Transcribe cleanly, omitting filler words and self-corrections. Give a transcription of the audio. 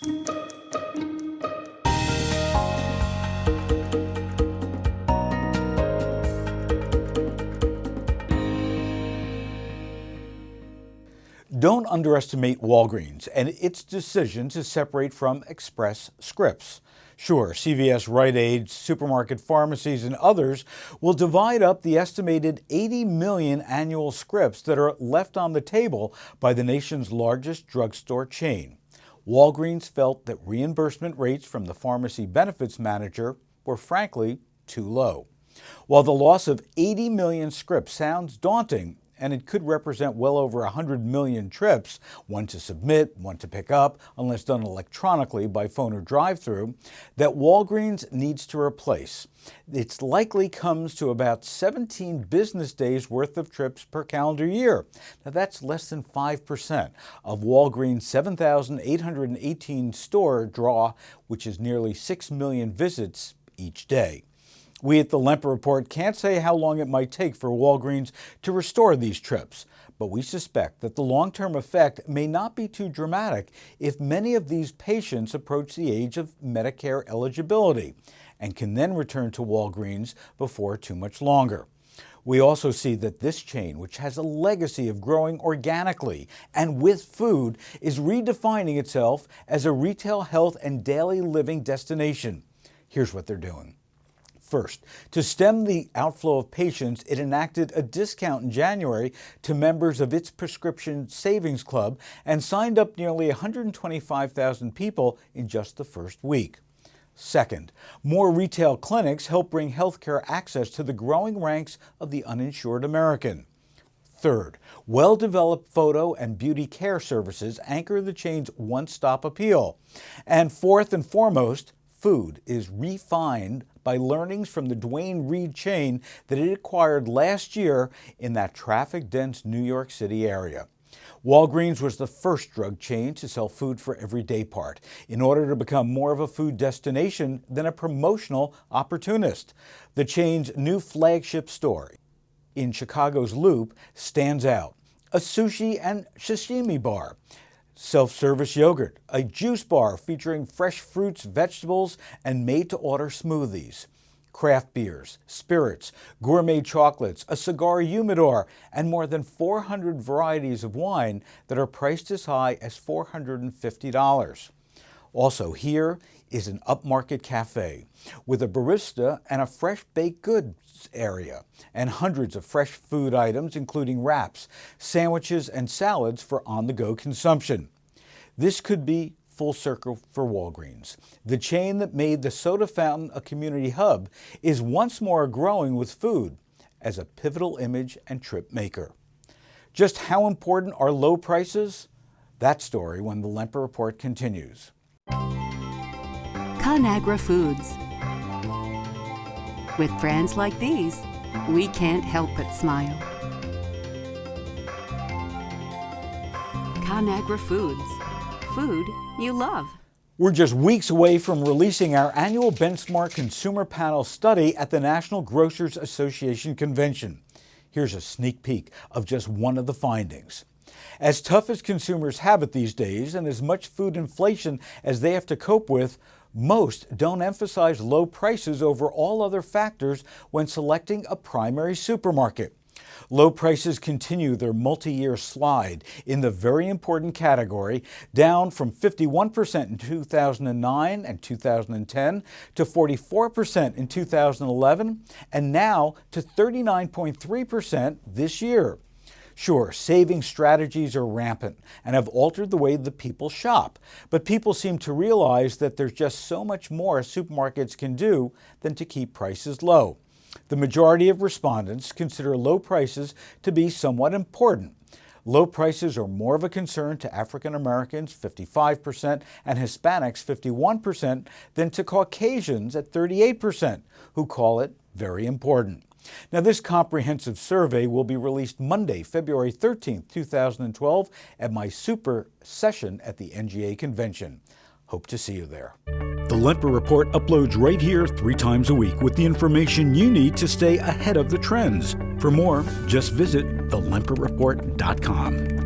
Don't underestimate Walgreens and its decision to separate from Express Scripts. Sure, CVS, Rite Aid, supermarket pharmacies, and others will divide up the estimated 80 million annual scripts that are left on the table by the nation's largest drugstore chain. Walgreens felt that reimbursement rates from the pharmacy benefits manager were frankly too low. While the loss of 80 million scripts sounds daunting, and it could represent well over 100 million trips, one to submit, one to pick up, unless done electronically by phone or drive-through, that Walgreens needs to replace. It likely comes to about 17 business days worth of trips per calendar year. Now that's less than 5% of Walgreens' 7,818 store draw, which is nearly 6 million visits each day. We at the Lempert Report can't say how long it might take for Walgreens to restore these trips, but we suspect that the long-term effect may not be too dramatic if many of these patients approach the age of Medicare eligibility and can then return to Walgreens before too much longer. We also see that this chain, which has a legacy of growing organically and with food, is redefining itself as a retail health and daily living destination. Here's what they're doing. First, to stem the outflow of patients, it enacted a discount in January to members of its prescription savings club and signed up nearly 125,000 people in just the first week. Second, more retail clinics help bring healthcare access to the growing ranks of the uninsured American. Third, well-developed photo and beauty care services anchor the chain's one-stop appeal. And fourth and foremost, food is refined by learnings from the Duane Reade chain that it acquired last year in that traffic-dense New York City area. Walgreens was the first drug chain to sell food for every day part in order to become more of a food destination than a promotional opportunist. The chain's new flagship store in Chicago's Loop stands out. A sushi and sashimi bar, self-service yogurt, a juice bar featuring fresh fruits, vegetables, and made-to-order smoothies, craft beers, spirits, gourmet chocolates, a cigar humidor, and more than 400 varieties of wine that are priced as high as $450. Also here is an upmarket cafe with a barista and a fresh baked goods area and hundreds of fresh food items including wraps, sandwiches, and salads for on-the-go consumption. This could be full circle for Walgreens. The chain that made the soda fountain a community hub is once more growing with food as a pivotal image and trip maker. Just how important are low prices? That story when the Lempert Report continues. ConAgra Foods. With brands like these, we can't help but smile. ConAgra Foods. Food you love. We're just weeks away from releasing our annual Benchmark Consumer Panel study at the National Grocers Association Convention. Here's a sneak peek of just one of the findings. As tough as consumers have it these days, and as much food inflation as they have to cope with, most don't emphasize low prices over all other factors when selecting a primary supermarket. Low prices continue their multi-year slide in the very important category, down from 51% in 2009 and 2010 to 44% in 2011, and now to 39.3% this year. Sure, saving strategies are rampant and have altered the way that people shop, but people seem to realize that there's just so much more supermarkets can do than to keep prices low. The majority of respondents consider low prices to be somewhat important. Low prices are more of a concern to African Americans, 55%, and Hispanics, 51%, than to Caucasians at 38%, who call it very important. Now, this comprehensive survey will be released Monday, February 13th, 2012, at my super session at the NGA convention. Hope to see you there. The Lempert Report uploads right here 3 times a week with the information you need to stay ahead of the trends. For more, just visit thelempertreport.com.